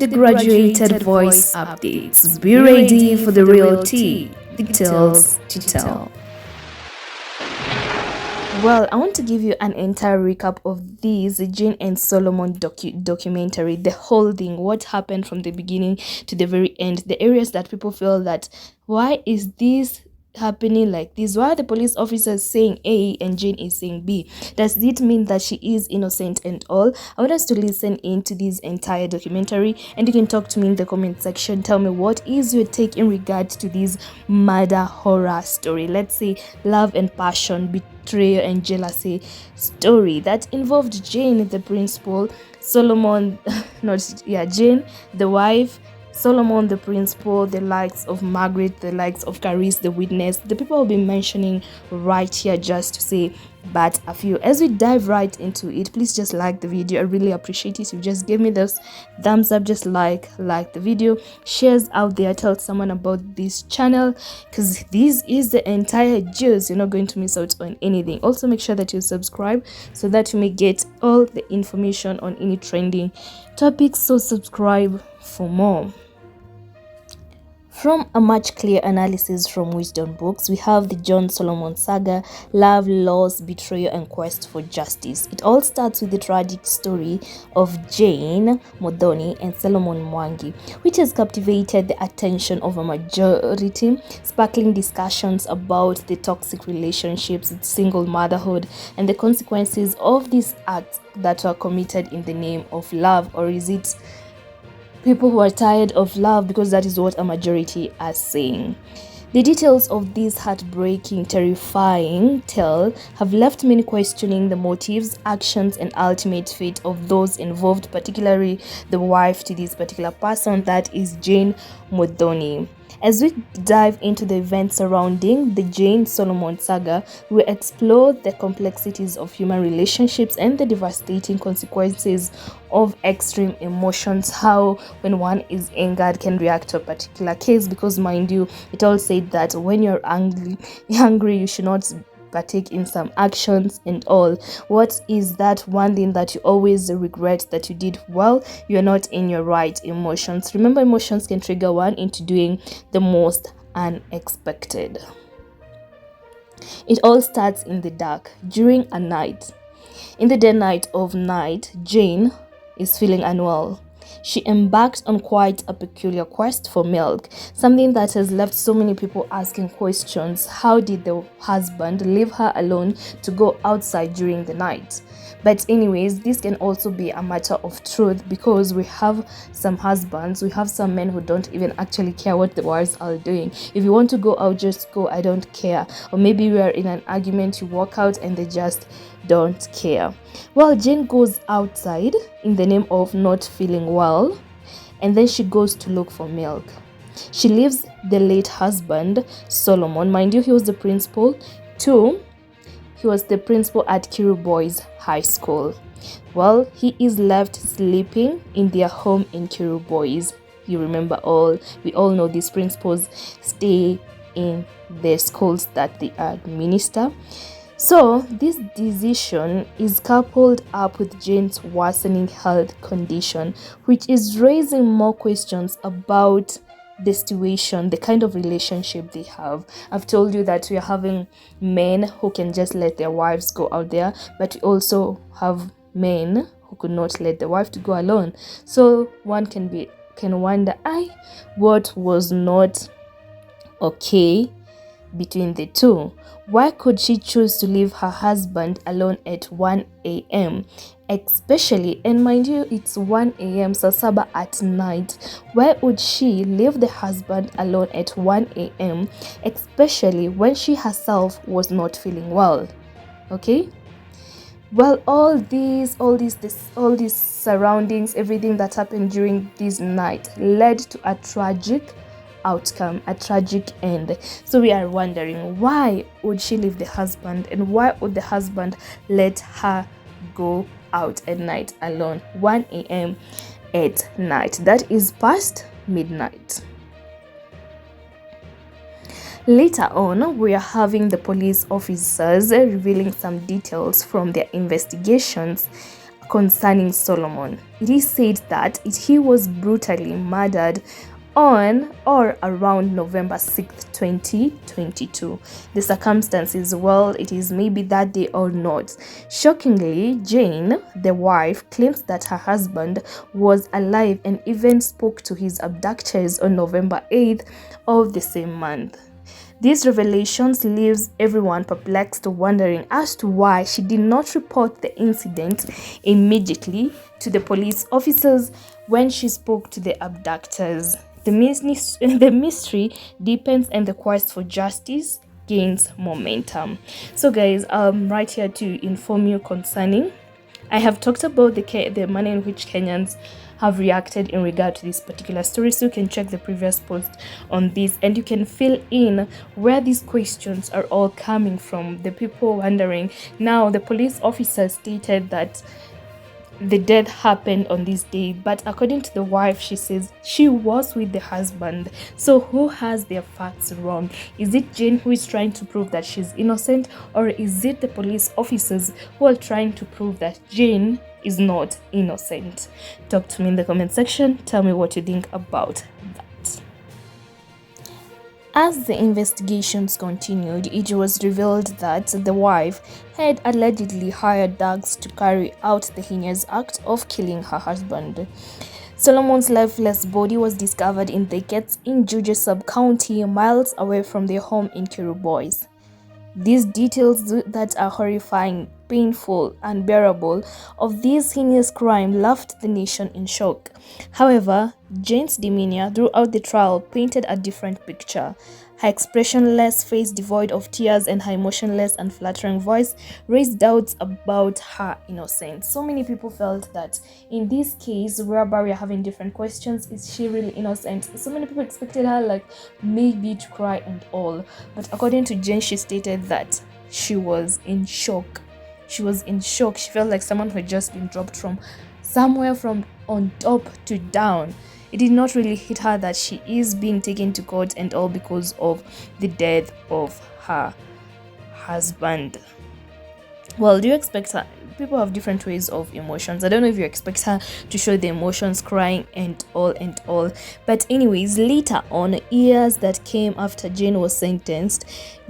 the graduated voice updates. Be ready for the real tea, details to tell. Well, I want to give you an entire recap of this Jane and Solomon documentary, the whole thing, what happened from the beginning to the very end, the areas that people feel that why is this happening like this, why are the police officers saying A and Jane is saying B, does it mean that she is innocent and all? I want us to listen into this entire documentary, and you can talk to me in the comment section. Tell me what is your take in regards to this murder horror story, let's say love and passion, betrayal and jealousy story that involved Jane the principal, Solomon Jane the wife, Solomon the principal, the likes of Margaret, the likes of Caris the witness. The people will be mentioning right here just to say but a few. As we dive right into it, please just like the video. I really appreciate it. You just give me those thumbs up, just like the video, shares out there, tell someone about this channel, because this is the entire juice. You're not going to miss out on anything. Also make sure that you subscribe so that you may get all the information on any trending topics, so subscribe for more. From a much clear analysis from wisdom books, we have the John Solomon saga, love, loss, betrayal, and quest for justice. It all starts with the tragic story of Jane Modoni and Solomon Mwangi, which has captivated the attention of a majority, sparkling discussions about the toxic relationships, single motherhood, and the consequences of these acts that were committed in the name of love. Or is it people who are tired of love, because that is what a majority are saying. The details of this heartbreaking, terrifying tale have left many questioning the motives, actions, and ultimate fate of those involved, particularly the wife to this particular person, that is Jane Modoni. As we dive into the events surrounding the Jane Solomon saga, we explore the complexities of human relationships and the devastating consequences of extreme emotions, how when one is angered can react to a particular case, because mind you, it all said that when you're angry you should not partake in some actions and all. What is that one thing that you always regret that you did while you're not in your right emotions? Remember, emotions can trigger one into doing the most unexpected. It all starts in the dark during a night. In the dead night of night, Jane is feeling unwell. She embarked on quite a peculiar quest for milk, something that has left so many people asking questions. How did the husband leave her alone to go outside during the night? But anyways, this can also be a matter of truth, because we have some husbands, we have some men who don't even actually care what the wives are doing. If you want to go out, just go, I don't care. Or maybe we are in an argument, you walk out and they just don't care. Well, Jane goes outside in the name of not feeling well, and then she goes to look for milk. She leaves the late husband, Solomon, mind you, he was the principal too. He was the principal at Kiru Boys High School. Well, he is left sleeping in their home in Kiru Boys. You remember we all know these principals stay in the schools that they administer. So this decision is coupled up with Jane's worsening health condition, which is raising more questions about the situation, the kind of relationship they have. I've told you that we are having men who can just let their wives go out there, but we also have men who could not let the wife to go alone. So one can wonder, what was not okay between the two? Why could she choose to leave her husband alone at 1 a.m. especially, and mind you, it's 1 a.m. Sasaba at night. Why would she leave the husband alone at 1 a.m. especially when she herself was not feeling well? Okay, well, all these surroundings, everything that happened during this night led to a tragic outcome, a tragic end. So we are wondering, why would she leave the husband, and why would the husband let her go out at night alone, 1 a.m. at night? That is past midnight. Later on, we are having the police officers revealing some details from their investigations concerning Solomon. It is said that he was brutally murdered on or around November 6th, 2022. The circumstances, well, it is maybe that day or not. Shockingly, Jane, the wife, claims that her husband was alive and even spoke to his abductors on November 8th of the same month. These revelations leaves everyone perplexed, wondering as to why she did not report the incident immediately to the police officers when she spoke to the abductors. The mystery deepens and the quest for justice gains momentum. So guys, right here to inform you concerning, I have talked about the manner in which Kenyans have reacted in regard to this particular story, so you can check the previous post on this and you can fill in where these questions are all coming from. The people wondering. Now, the police officer stated that the death happened on this day, but according to the wife, she says she was with the husband. So who has their facts wrong? Is it Jane who is trying to prove that she's innocent, or is it the police officers who are trying to prove that Jane is not innocent? Talk to me in the comment section. Tell me what you think about that. As the investigations continued, it was revealed that the wife had allegedly hired dogs to carry out the heinous act of killing her husband. Solomon's lifeless body was discovered in thickets in Juja sub-county, miles away from their home in Kirubois. These details that are horrifying, painful, unbearable of this heinous crime left the nation in shock. However, Jane's demeanor throughout the trial painted a different picture. Her expressionless face devoid of tears and her emotionless and flattering voice raised doubts about her innocence. So many people felt that in this case, whereby we are having different questions, is she really innocent? So many people expected her like maybe to cry and all. But according to Jane, she stated that she was in shock. She was in shock. She felt like someone who had just been dropped from somewhere from on top to down. It did not really hit her that she is being taken to court and all because of the death of her husband. Well, do you expect her? People have different ways of emotions. I don't know if you expect her to show the emotions, crying and all. But anyways, later on, years that came after Jane was sentenced,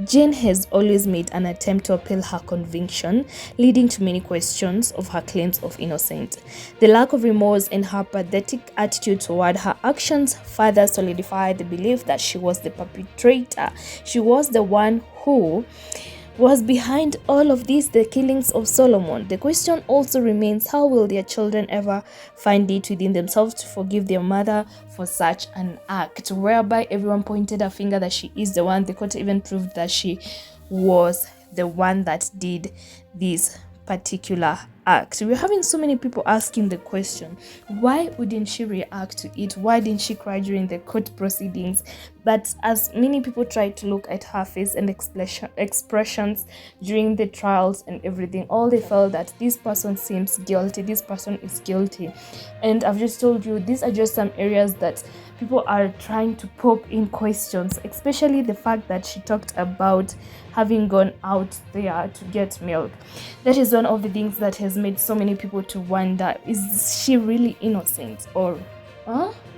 Jane has always made an attempt to appeal her conviction, leading to many questions of her claims of innocence. The lack of remorse and her pathetic attitude toward her actions further solidified the belief that she was the perpetrator. She was the one who was behind all of this, the killings of Solomon. The question also remains, how will their children ever find it within themselves to forgive their mother for such an act? Whereby everyone pointed a finger that she is the one. The court even proved that she was the one that did this particular act. We're having so many people asking the question, why wouldn't she react to it? Why didn't she cry during the court proceedings? But as many people tried to look at her face and expressions during the trials and everything, all they felt that this person seems guilty, this person is guilty. And I've just told you, these are just some areas that people are trying to pop in questions, especially the fact that she talked about having gone out there to get milk. That is one of the things that has made so many people to wonder, is she really innocent? Or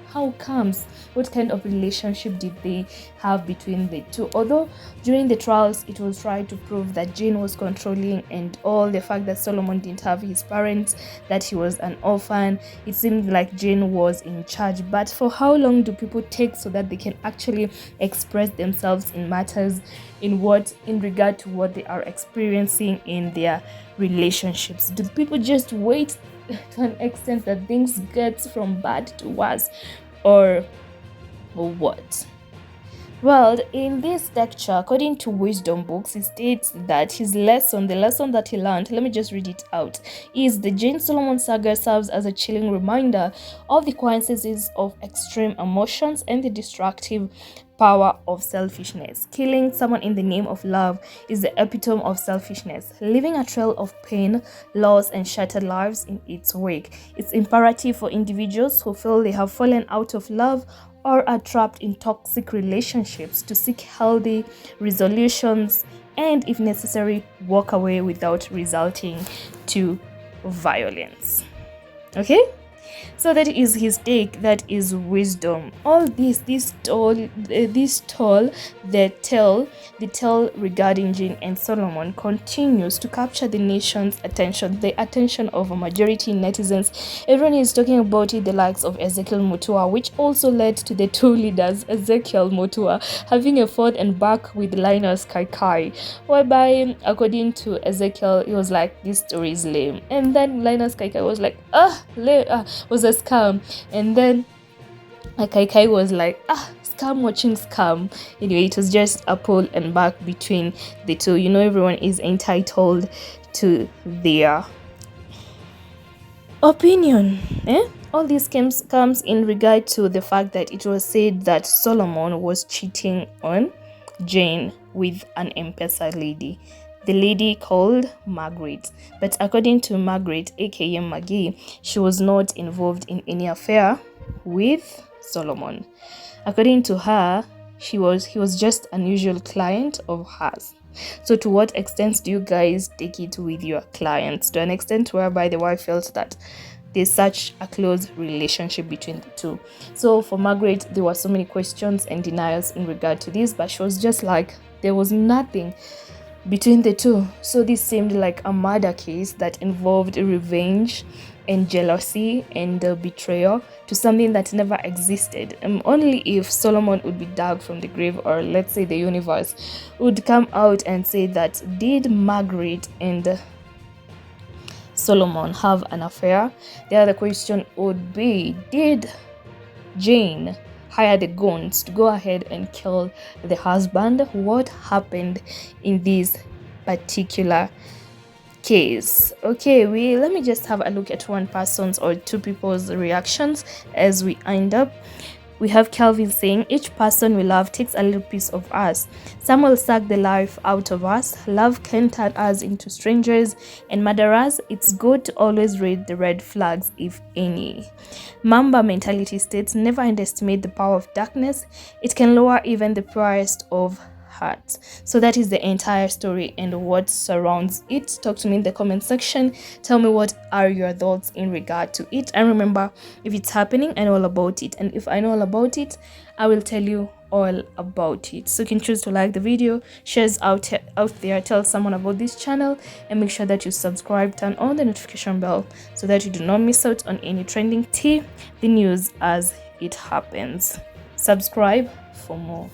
how comes? What kind of relationship did they have between the two? Although during the trials it was tried to prove that Jane was controlling and all, the fact that Solomon didn't have his parents, that he was an orphan, it seemed like Jane was in charge. But for how long do people take so that they can actually express themselves in matters in regard to what they are experiencing in their relationships? Do people just wait to an extent that things get from bad to worse, or what? Well, in this lecture, according to Wisdom Books, it states that the lesson that he learned, let me just read it out, is the Jane Solomon saga serves as a chilling reminder of the consequences of extreme emotions and the destructive power of selfishness. Killing someone in the name of love is the epitome of selfishness, leaving a trail of pain, loss, and shattered lives in its wake. It's imperative for individuals who feel they have fallen out of love or are trapped in toxic relationships to seek healthy resolutions and, if necessary, walk away without resorting to violence. Okay, so that is his take. That is wisdom. All this tall the tale regarding Jane and Solomon continues to capture the nation's attention, the attention of a majority netizens. Everyone is talking about it, the likes of Ezekiel Mutua, which also led to the two leaders, Ezekiel Mutua, having a forth and back with Linus Kaikai, whereby, according to Ezekiel, he was like, this story is lame. And then Linus Kaikai was like, was a scam. And then Kaikai was like, scam watching scam. Anyway, it was just a pull and back between the two. You know, everyone is entitled to their opinion. All this comes in regard to the fact that it was said that Solomon was cheating on Jane with an M-Pesa lady, the lady called Margaret. But according to Margaret, aka Maggie, she was not involved in any affair with Solomon. According to her, he was just an usual client of hers. So to what extent do you guys take it with your clients? To an extent whereby the wife felt that there's such a close relationship between the two. So for Margaret, there were so many questions and denials in regard to this, but she was just like, there was nothing between the two. So this seemed like a murder case that involved revenge and jealousy and betrayal to something that never existed. Only if Solomon would be dug from the grave, or let's say the universe would come out and say that, did Margaret and Solomon have an affair? The other question would be, did Jane hire the guns to go ahead and kill the husband? What happened in this particular case? Okay, let me just have a look at one person's or two people's reactions as we end up. We have Kelvin saying, each person we love takes a little piece of us. Some will suck the life out of us. Love can turn us into strangers and murderers. It's good to always read the red flags, if any. Mamba mentality states, never underestimate the power of darkness. It can lower even the purest of hearts. So that is the entire story and what surrounds it. Talk to me in the comment section. Tell me what are your thoughts in regard to it. And remember, if it's happening, I know all about it. And if I know all about it, I will tell you all about it. So you can choose to like the video, shares out there, tell someone about this channel, and make sure that you subscribe, turn on the notification bell so that you do not miss out on any trending tea, the news as it happens. Subscribe for more.